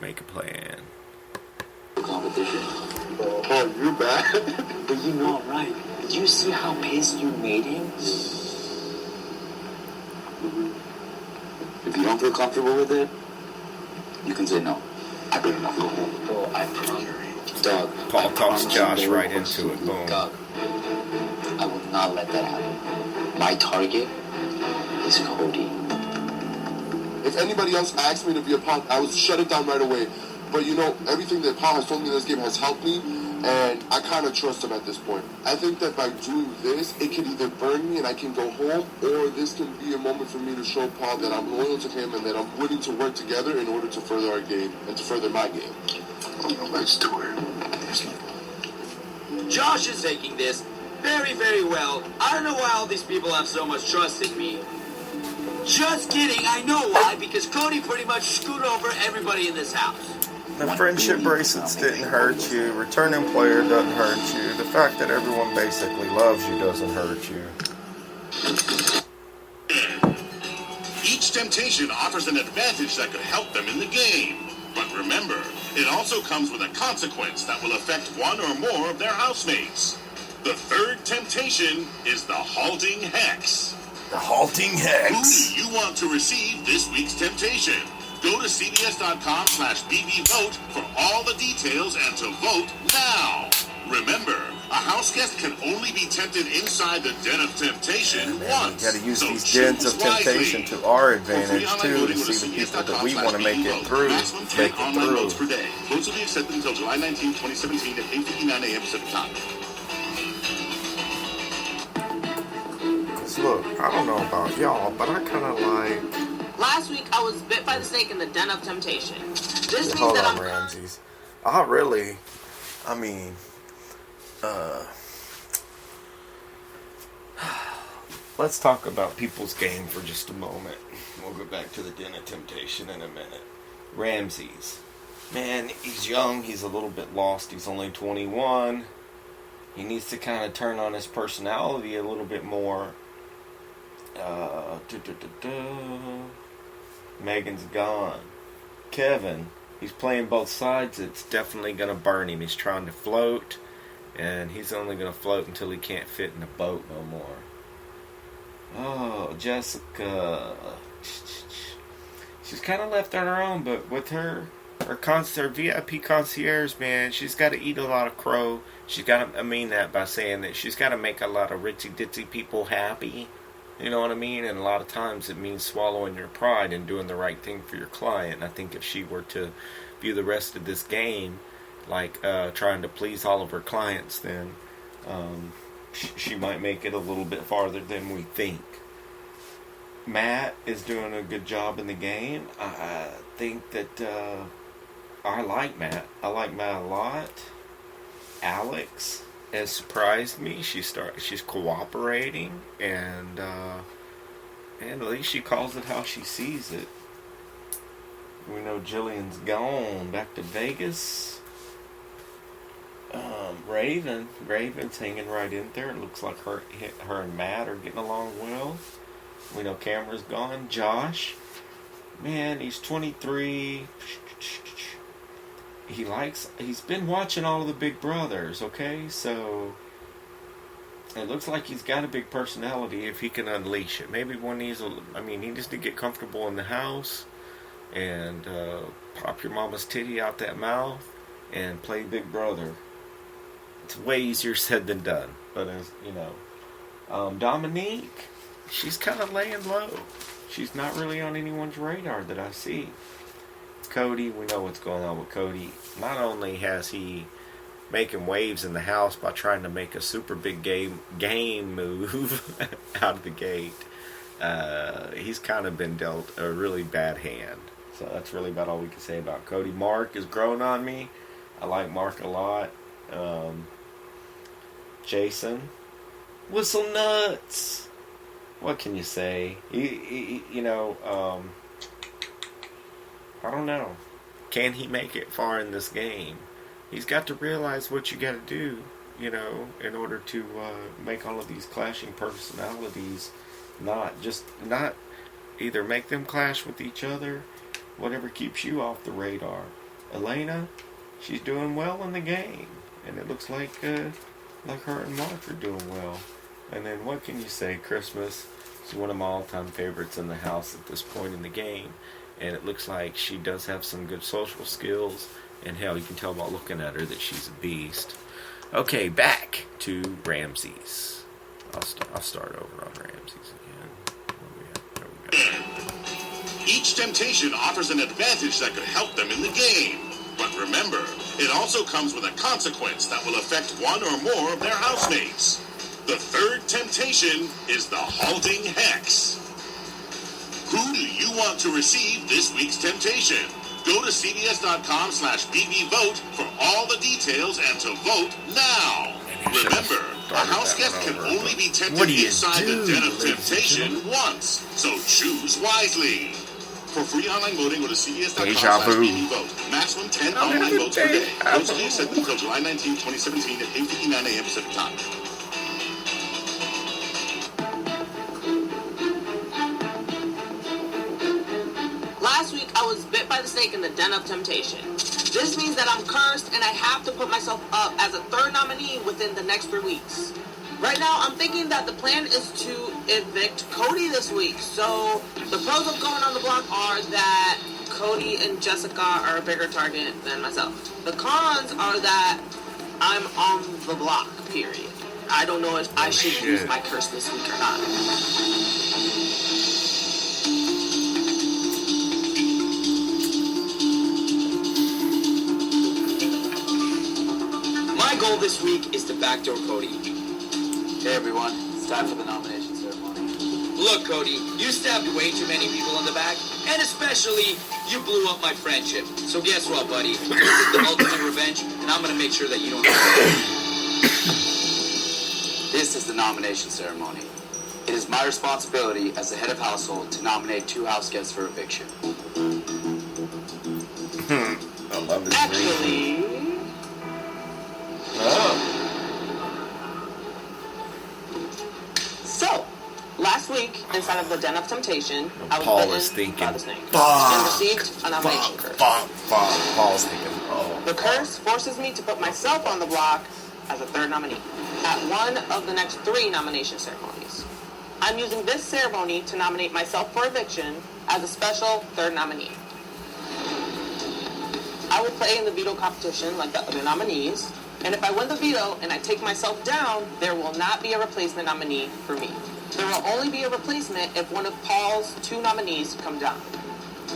make a plan. Competition. Oh, you're bad. But you know I'm right. Did you see how pissed you made him? If you don't feel comfortable with it, you can say no. I better not go home. Bro, I promise. Doug. Paul talks Josh right into it. Boom. Doug, I will not let that happen. My target is Cody. If anybody else asked me to be a Paul, I would shut it down right away. But you know, everything that Paul has told me in this game has helped me, and I kind of trust him at this point. I think that by doing this, it can either burn me and I can go home, or this can be a moment for me to show Paul that I'm loyal to him and that I'm willing to work together in order to further our game and to further my game. Let's do it. Josh is taking this very, very well. I don't know why all these people have so much trust in me. Just kidding, I know why, because Cody pretty much screwed over everybody in this house. The friendship bracelets didn't hurt you. Returning player doesn't hurt you. The fact that everyone basically loves you doesn't hurt you. Each temptation offers an advantage that could help them in the game. But remember, it also comes with a consequence that will affect one or more of their housemates. The third temptation is the halting hex. The halting hex. Who do you want to receive this week's temptation? Go to cbs.com/bbvote for all the details and to vote now. Remember, a house guest can only be tempted inside the den of temptation once. We got to use these dens of temptation to our advantage too, to see the people that we want to make it through. Make it through. Votes per day. Votes will be accepted until July 19, 2017 at 8:59 a.m. Pacific time. Look, I don't know about y'all, but I kind of like... Last week, I was bit by the snake in the den of temptation. This means Hold that on, I'm... Ramses. Let's talk about people's game for just a moment. We'll go back to the den of temptation in a minute. Ramses. Man, he's young. He's a little bit lost. He's only 21. He needs to kind of turn on his personality a little bit more. Megan's gone. Kevin, he's playing both sides. It's definitely going to burn him. He's trying to float, and he's only going to float until he can't fit in the boat no more. Oh, Jessica. She's kind of left on her own, but with her VIP concierge, man, she's got to eat a lot of crow. She's got to, I mean that by saying that she's got to make a lot of ritzy-ditzy people happy. You know what I mean? And a lot of times it means swallowing your pride and doing the right thing for your client. And I think if she were to view the rest of this game like trying to please all of her clients, then she might make it a little bit farther than we think. Matt is doing a good job in the game. I think that I like Matt. I like Matt a lot. Alex has surprised me. She's cooperating, and at least she calls it how she sees it. We know Jillian's gone back to Vegas. Raven's hanging right in there. It looks like her and Matt are getting along well. We know Cameron's gone. Josh, man, he's 23. He's been watching all of the Big Brothers, okay? So it looks like he's got a big personality if he can unleash it. Maybe he needs to get comfortable in the house and pop your mama's titty out that mouth and play Big Brother. It's way easier said than done. But as you know, Dominique, she's kind of laying low. She's not really on anyone's radar that I see. Cody, we know what's going on with Cody. Not only has he making waves in the house by trying to make a super big game move out of the gate, he's kind of been dealt a really bad hand. So that's really about all we can say about Cody. Mark is growing on me. I like Mark a lot. Jason, whistle nuts. What can you say? I don't know. Can he make it far in this game? He's got to realize what you got to do, in order to make all of these clashing personalities not either make them clash with each other, whatever keeps you off the radar. Elena, she's doing well in the game. And it looks like her and Mark are doing well. And then what can you say? Christmas is one of my all-time favorites in the house at this point in the game. And it looks like she does have some good social skills. And hell, you can tell by looking at her that she's a beast. Okay, back to Ramses. I'll start over on Ramses again. There we go. Each temptation offers an advantage that could help them in the game. But remember, it also comes with a consequence that will affect one or more of their housemates. The third temptation is the halting hex. Who do you want to receive this week's temptation? Go to cbs.com/bbvote for all the details and to vote now. Remember, a house guest can only be tempted inside the den of temptation once, so choose wisely. For free online voting, go to cbs.com/bbvote. Maximum 10 online votes per day. Votes will be accepted until July 19, 2017 at 8:59 a.m. Pacific Time. Last week, I was bit by the snake in the den of temptation. This means that I'm cursed and I have to put myself up as a third nominee within the next 3 weeks. Right now, I'm thinking that the plan is to evict Cody this week. So, the pros of going on the block are that Cody and Jessica are a bigger target than myself. The cons are that I'm on the block, period. I don't know if I should use my curse this week or not. My goal this week is to backdoor Cody. Hey everyone, it's time for the nomination ceremony. Look, Cody, you stabbed way too many people in the back, and especially, you blew up my friendship. So guess what, buddy? This is the ultimate revenge, and I'm gonna make sure that you don't have it. This is the nomination ceremony. It is my responsibility as the head of household to nominate 2 house guests for eviction. I love this. Actually... So, last week, inside of the Den of Temptation, I was Paul bitten is thinking, by the snake and received a nomination curse. Paul's thinking, oh. The curse forces me to put myself on the block as a third nominee at one of the next 3 nomination ceremonies. I'm using this ceremony to nominate myself for eviction as a special third nominee. I will play in the veto competition like the other nominees, and if I win the veto and I take myself down, there will not be a replacement nominee for me. There will only be a replacement if one of Paul's 2 nominees come down.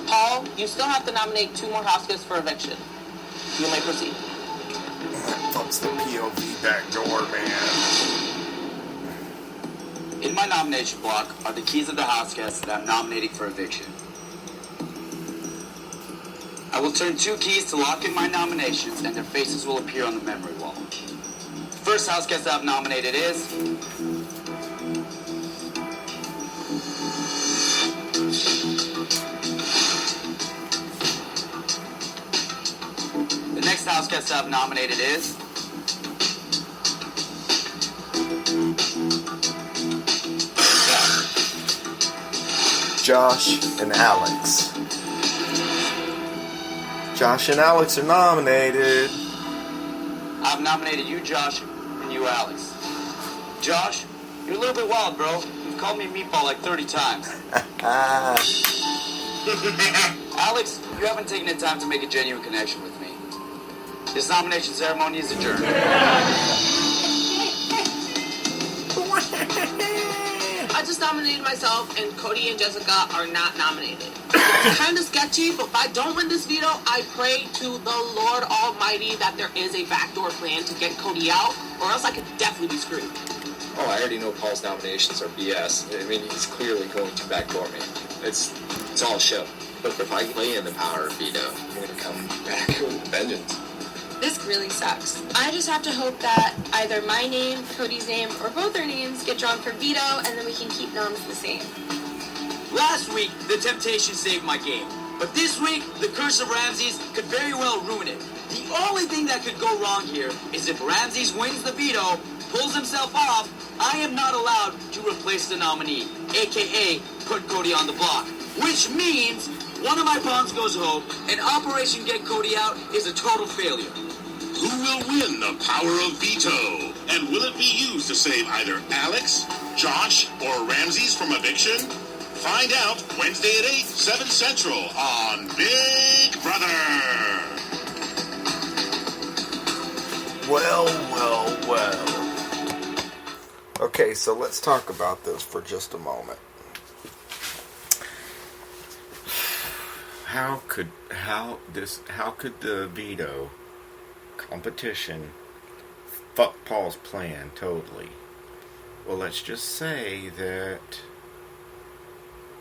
Paul, you still have to nominate 2 more house guests for eviction. You may proceed. Fuck's the POV backdoor, man. In my nomination block are the keys of the house guests that I'm nominating for eviction. I will turn 2 keys to lock in my nominations, and their faces will appear on the memory wall. The first house guest I've nominated is... The next house guest I've nominated is... Josh and Alex. Josh and Alex are nominated. I've nominated you, Josh, and you, Alex. Josh, you're a little bit wild, bro. You've called me a meatball like 30 times. Alex, you haven't taken the time to make a genuine connection with me. This nomination ceremony is adjourned. I just nominated myself, and Cody and Jessica are not nominated. It's kind of sketchy, but if I don't win this veto, I pray to the Lord Almighty that there is a backdoor plan to get Cody out, or else I could definitely be screwed. Oh, I already know Paul's nominations are BS. I mean, he's clearly going to backdoor me. It's all a show. But if I play in the power of veto, I'm going to come back with vengeance. This really sucks. I just have to hope that either my name, Cody's name, or both our names get drawn for veto, and then we can keep noms the same. Last week, the temptation saved my game. But this week, the curse of Ramses could very well ruin it. The only thing that could go wrong here is if Ramses wins the veto, pulls himself off, I am not allowed to replace the nominee, a.k.a. put Cody on the block. Which means One of my pawns goes home, and Operation Get Cody Out is a total failure. Who will win the power of veto? And will it be used to save either Alex, Josh, or Ramses from eviction? Find out Wednesday at 8, 7 Central on Big Brother. Well. Okay, so let's talk about this for just a moment. How could the veto competition fuck Paul's plan totally? Well, let's just say that,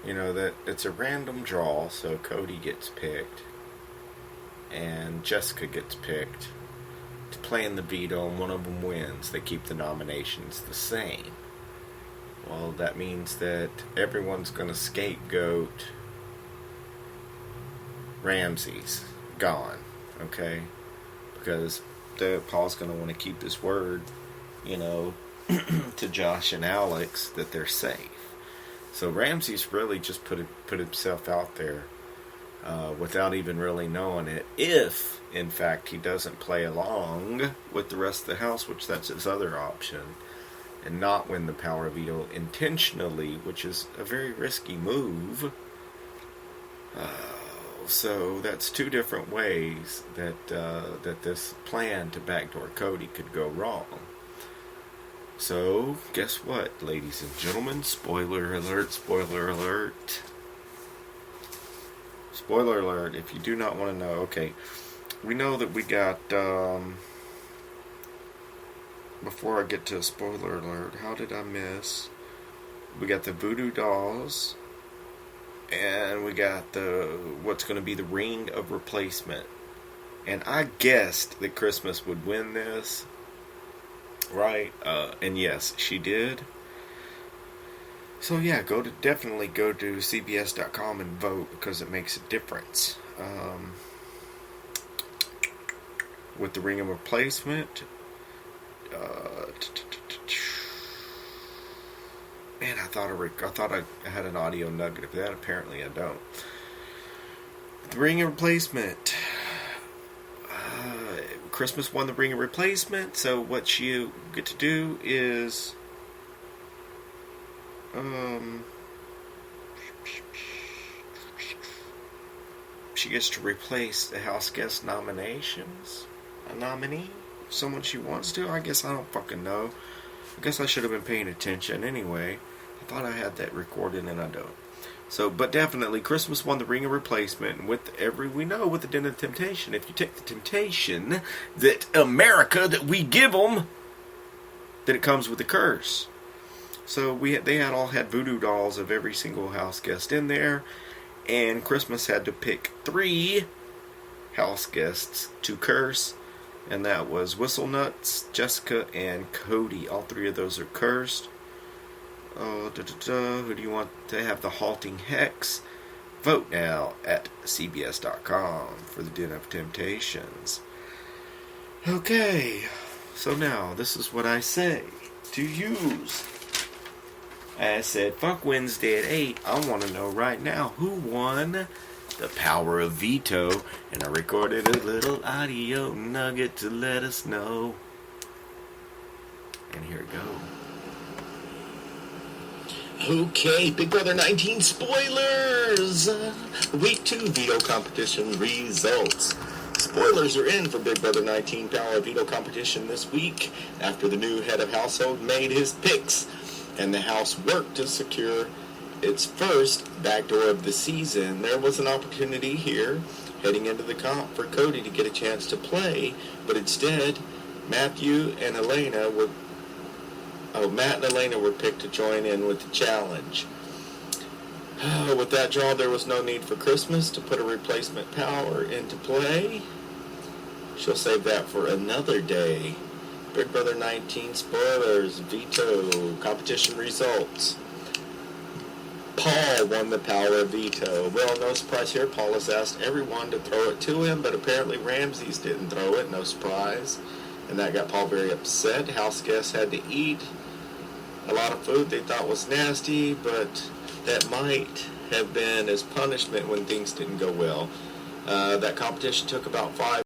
that it's a random draw, so Cody gets picked and Jessica gets picked to play in the veto, and one of them wins. They keep the nominations the same. Well, that means that everyone's going to scapegoat Ramses. Gone. Okay? Because Paul's going to want to keep his word, to Josh and Alex that they're safe. So Ramses really just put himself out there without even really knowing it. If, in fact, he doesn't play along with the rest of the house, which that's his other option, and not win the power of veto intentionally, which is a very risky move. So that's two different ways that this plan to backdoor Cody could go wrong. So, guess what, ladies and gentlemen? Spoiler alert, spoiler alert. Spoiler alert, if you do not want to know, okay, we know that we got, before I get to spoiler alert, how did I miss? We got the voodoo dolls, and we got what's going to be the ring of replacement. And I guessed that Christmas would win this, right? And yes, she did. So yeah, definitely go to CBS.com and vote, because it makes a difference. With the ring of replacement, man, I thought I had an audio nugget of that. Apparently, I don't. The ring of replacement. Christmas won the ring of replacement. So what you get to do is, she gets to replace the house guest nominations. A nominee, someone she wants to. I guess I don't fucking know. I guess I should have been paying attention anyway. I thought I had that recorded and I don't. So, but definitely, Christmas won the ring of replacement. And we know with the Den of Temptation, if you take the temptation that America, that we give them, that it comes with a curse. So they all had voodoo dolls of every single house guest in there. And Christmas had to pick 3 house guests to curse. And that was Whistlenuts, Jessica, and Cody. All 3 of those are cursed. Who do you want to have the halting hex? Vote now at CBS.com for the Den of Temptations. Okay, so now this is what I say to use. I said, fuck Wednesday at 8. I want to know right now who won the power of veto. And I recorded a little audio nugget to let us know. And here it goes. Okay, Big Brother 19 spoilers! Week 2 veto competition results. Spoilers are in for Big Brother 19 Power Veto competition this week after the new head of household made his picks and the house worked to secure its first backdoor of the season. There was an opportunity here heading into the comp for Cody to get a chance to play, but instead Matt and Elena were picked to join in with the challenge. With that draw, there was no need for Christmas to put a replacement power into play. She'll save that for another day. Big Brother 19 spoilers, veto, competition results. Paul won the power of veto. Well, no surprise here. Paul has asked everyone to throw it to him, but apparently Ramses didn't throw it. No surprise. And that got Paul very upset. House guests had to eat a lot of food they thought was nasty, but that might have been as punishment when things didn't go well. That competition took about 5